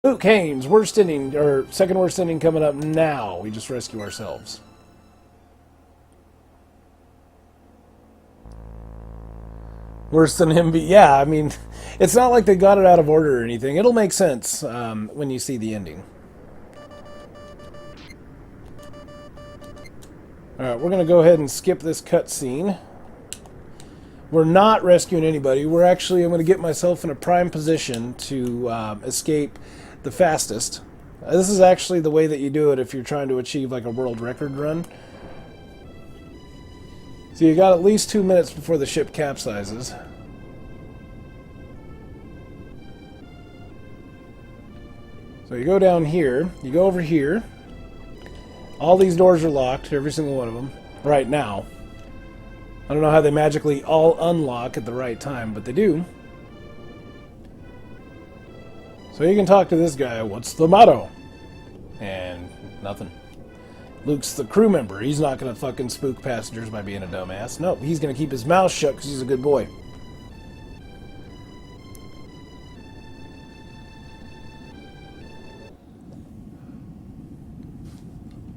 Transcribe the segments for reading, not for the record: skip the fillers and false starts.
Luke Haines, worst inning, or second worst inning coming up now. We just rescue ourselves. Worse than him. Yeah, I mean, it's not like they got it out of order or anything. It'll make sense when you see the ending. Alright, we're going to go ahead and skip this cutscene. We're not rescuing anybody. I'm going to get myself in a prime position to escape the fastest. This is actually the way that you do it if you're trying to achieve like a world record run. So you got at least 2 minutes before the ship capsizes. So you go down here, you go over here. All these doors are locked, every single one of them, right now. I don't know how they magically all unlock at the right time, but they do. So you can talk to this guy, what's the motto? And nothing. Luke's the crew member. He's not going to fucking spook passengers by being a dumbass. Nope, he's going to keep his mouth shut because he's a good boy.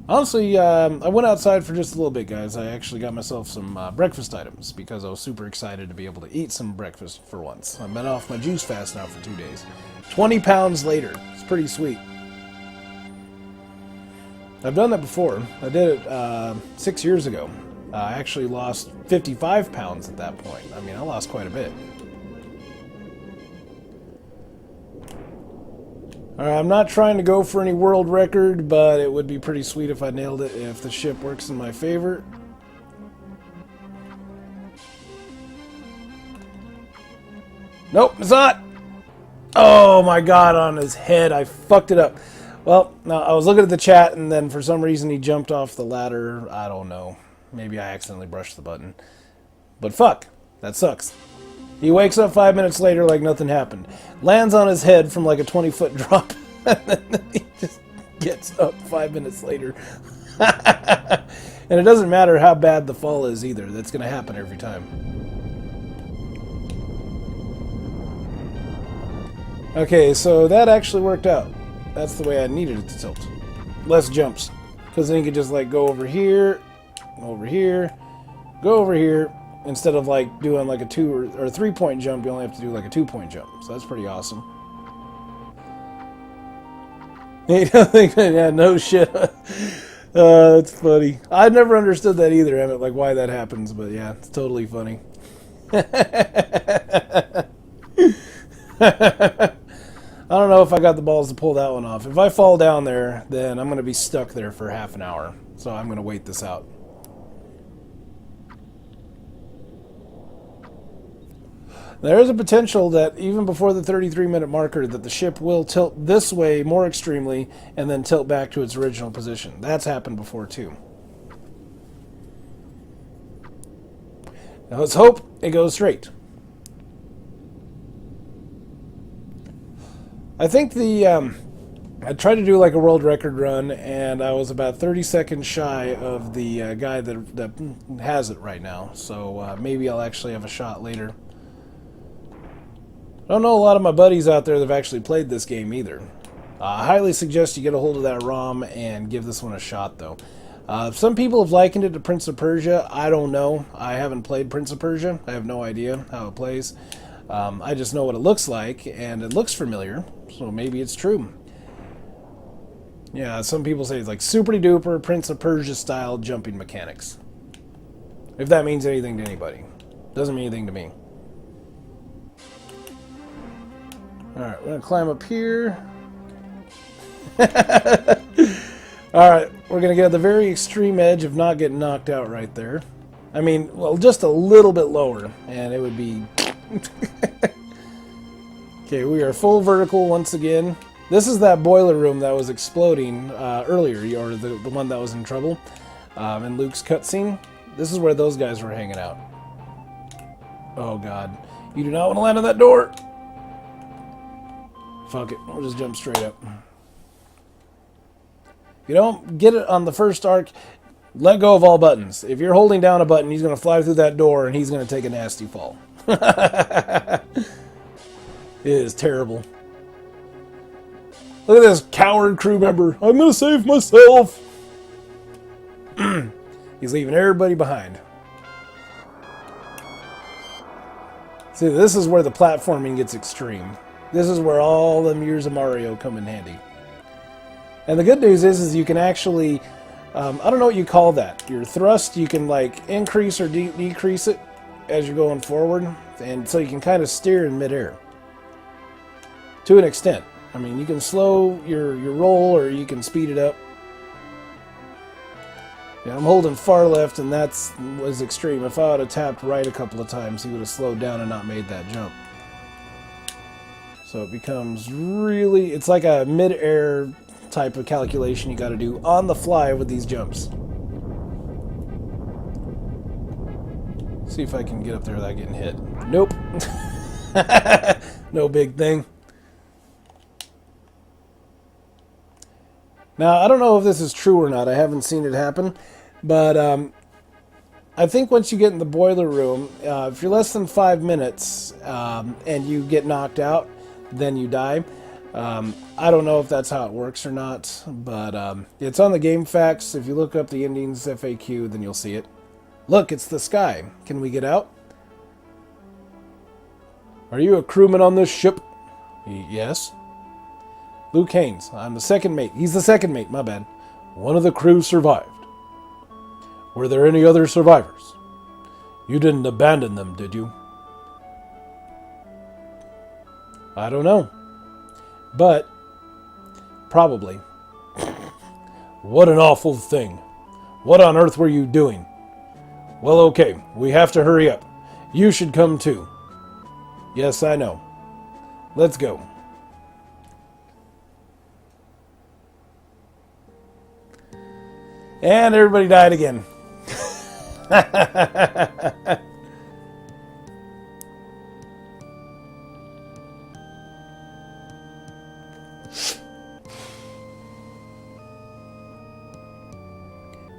Honestly, I went outside for just a little bit, guys. I actually got myself some breakfast items because I was super excited to be able to eat some breakfast for once. I've been off my juice fast now for 2 days. 20 pounds later. It's pretty sweet. I've done that before. I did it 6 years ago. I actually lost 55 pounds at that point. I mean, I lost quite a bit. Alright, I'm not trying to go for any world record, but it would be pretty sweet if I nailed it if the ship works in my favor. Nope, it's not! Oh my god, on his head. I fucked it up. Well, no, I was looking at the chat, and then for some reason he jumped off the ladder. I don't know. Maybe I accidentally brushed the button. But fuck. That sucks. He wakes up 5 minutes later like nothing happened. Lands on his head from like a 20-foot drop. And then he just gets up 5 minutes later. And it doesn't matter how bad the fall is either. That's going to happen every time. Okay, so that actually worked out. That's the way I needed it to tilt. Less jumps. Because then you could just like go over here, go over here. Instead of like doing like a 2 or 3 point jump, you only have to do like a 2 point jump. So that's pretty awesome. Yeah, no shit. That's funny. I never understood that either, Emmett, like why that happens, but yeah, it's totally funny. I don't know if I got the balls to pull that one off. If I fall down there, then I'm going to be stuck there for half an hour. So I'm going to wait this out. There is a potential that even before the 33-minute marker that the ship will tilt this way more extremely and then tilt back to its original position. That's happened before too. Now let's hope it goes straight. I think I tried to do like a world record run and I was about 30 seconds shy of the guy that has it right now. So maybe I'll actually have a shot later. I don't know a lot of my buddies out there that have actually played this game either. I highly suggest you get a hold of that ROM and give this one a shot, though. Some people have likened it to Prince of Persia. I don't know. I haven't played Prince of Persia. I have no idea how it plays. I just know what it looks like, and it looks familiar, so maybe it's true. Yeah, some people say it's like super-duper Prince of Persia-style jumping mechanics. If that means anything to anybody. Doesn't mean anything to me. Alright, we're going to climb up here. Alright, we're going to get at the very extreme edge of not getting knocked out right there. I mean, well, just a little bit lower, and it would be... Okay, we are full vertical once again. This is that boiler room that was exploding earlier, or the one that was in trouble in Luke's cutscene. This is where those guys were hanging out. Oh god. You do not want to land on that door! Fuck it, we'll just jump straight up. If you don't get it on the first arc, let go of all buttons. If you're holding down a button, he's going to fly through that door and he's going to take a nasty fall. It is terrible. Look at this coward crew member. I'm going to save myself. He's leaving everybody behind. See, this is where the platforming gets extreme. This is where all them years of Mario come in handy. And the good news is you can actually, I don't know what you call that. Your thrust, you can like increase or decrease it as you're going forward. And so you can kind of steer in midair. To an extent. I mean, you can slow your roll or you can speed it up. Yeah, I'm holding far left, and that was extreme. If I would have tapped right a couple of times, he would have slowed down and not made that jump. So it becomes really... It's like a mid-air type of calculation you got to do on the fly with these jumps. See if I can get up there without getting hit. Nope. No big thing. Now, I don't know if this is true or not. I haven't seen it happen. But I think once you get in the boiler room, if you're less than 5 minutes and you get knocked out, then you die. I don't know if that's how it works or not. But it's on the game facts. If you look up the endings FAQ, then you'll see it. Look, it's the sky. Can we get out? Are you a crewman on this ship? Yes. Luke Haines. I'm the second mate. He's the second mate, my bad. One of the crew survived. Were there any other survivors? You didn't abandon them, did you? I don't know. But, probably. What an awful thing. What on earth were you doing? Well, okay, we have to hurry up. You should come too. Yes, I know. Let's go. And everybody died again. Now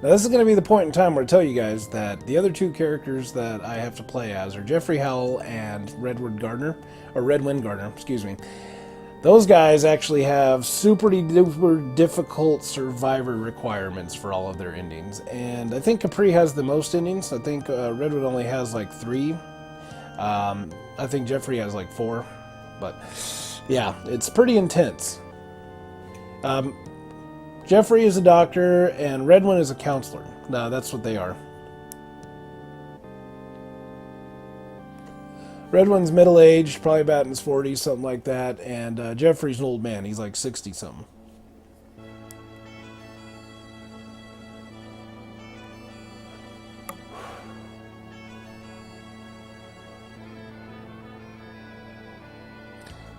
this is going to be the point in time where I tell you guys that the other two characters that I have to play as are Jeffrey Howell and Redwood Gardner, or Redwind Gardner, excuse me. Those guys actually have super duper difficult survivor requirements for all of their endings. And I think Capri has the most endings. I think Redwood only has like 3. I think Jeffrey has like 4. But yeah, it's pretty intense. Jeffrey is a doctor and Redwind is a counselor. No, that's what they are. Redwind's middle-aged, probably about in his 40s, something like that, and Jeffrey's an old man. He's like 60-something.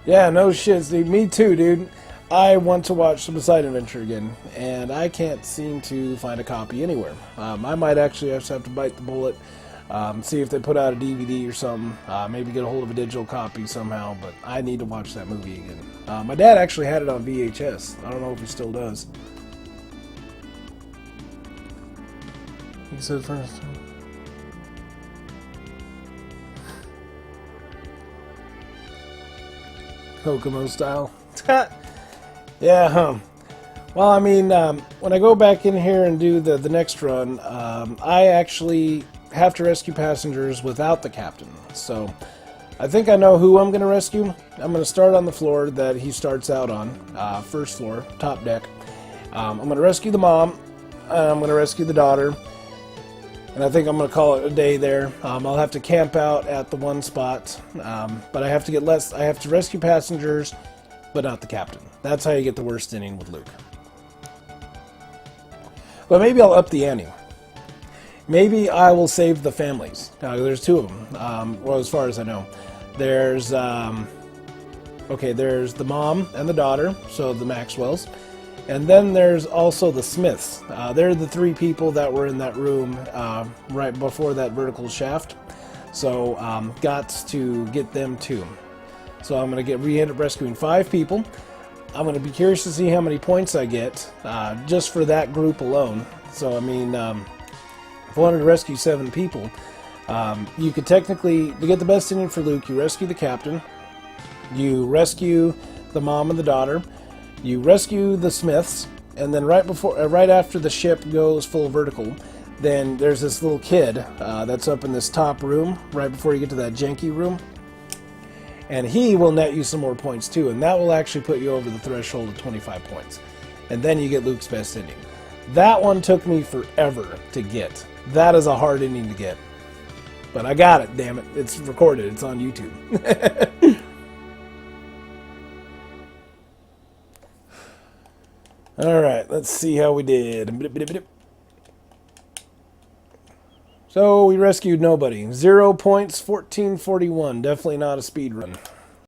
Yeah, no shit, dude. Me too, dude. I want to watch The Beside Adventure again, and I can't seem to find a copy anywhere. I might actually have to bite the bullet. See if they put out a DVD or something. Maybe get a hold of a digital copy somehow, but I need to watch that movie again. My dad actually had it on VHS. I don't know if he still does. He said first. Kokomo style. Yeah, huh. Well, I mean, when I go back in here and do the next run, I actually have to rescue passengers without the captain. So I think I know who I'm going to rescue. I'm going to start on the floor that he starts out on, first floor, top deck. I'm going to rescue the mom, and I'm going to rescue the daughter, and I think I'm going to call it a day there. I'll have to camp out at the one spot, but I have to rescue passengers, but not the captain. That's how you get the worst inning with Luke. But maybe I'll up the ante. Maybe I will save the families. Now, there's 2 of them, well, as far as I know. There's the mom and the daughter, so the Maxwells. And then there's also the Smiths. They're the 3 people that were in that room right before that vertical shaft. So, got to get them too. So I'm going to end up rescuing 5 people. I'm going to be curious to see how many points I get just for that group alone. So, I mean... if I wanted to rescue 7 people, you could technically, to get the best ending for Luke, you rescue the captain, you rescue the mom and the daughter, You rescue the Smiths, and then right after the ship goes full vertical, then there's this little kid that's up in this top room right before you get to that janky room. And he will net you some more points too, and that will actually put you over the threshold of 25 points. And then you get Luke's best ending. That one took me forever to get. That is a hard ending to get. But I got it, damn it. It's recorded. It's on YouTube. Alright, let's see how we did. So we rescued nobody. 0 points, 1441. Definitely not a speed run.